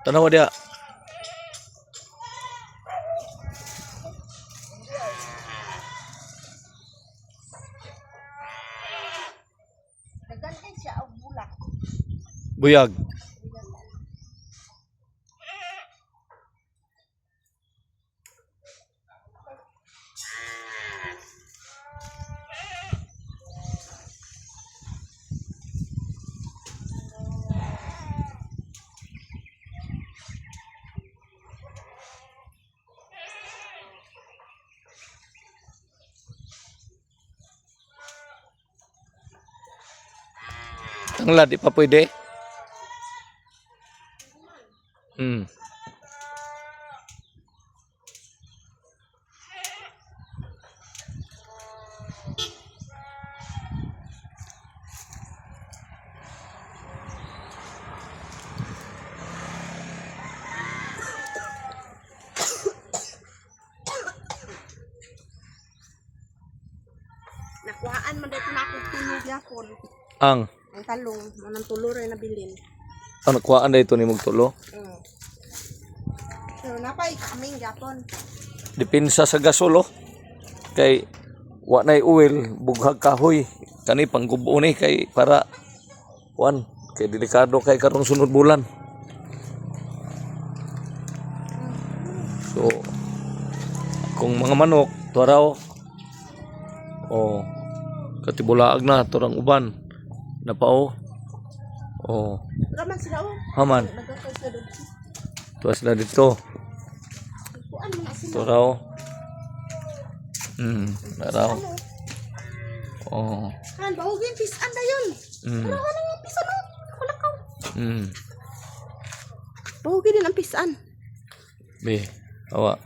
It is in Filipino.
Tanawa dia. Dagan kay siya og bulak. Buyag. Tanglad, di pa pwede. Nakuhaan man dito na akong tulog yapon. Ang Talong, manang tulo rin nabilin. ano kuhaan na ito ni magtulo. Pero napay kaming yapon. Dipinsa sa gasol oh. Kay wa nay oil, bughag kahoy. Kani panggubo ni kay para wan kay delikado kay karong sunod bulan. So kung mga manok tuaraw oh katibulaag na turang uban napao oh Raman sila oh. haman Nagkakay sila doon. tuwas na dito Kuan mo na sila. turaw turaw oh Kan bahugin pisan da yun. Pero wala nga pisan oh. Wala ka. Bahugin din ang pisan. be awa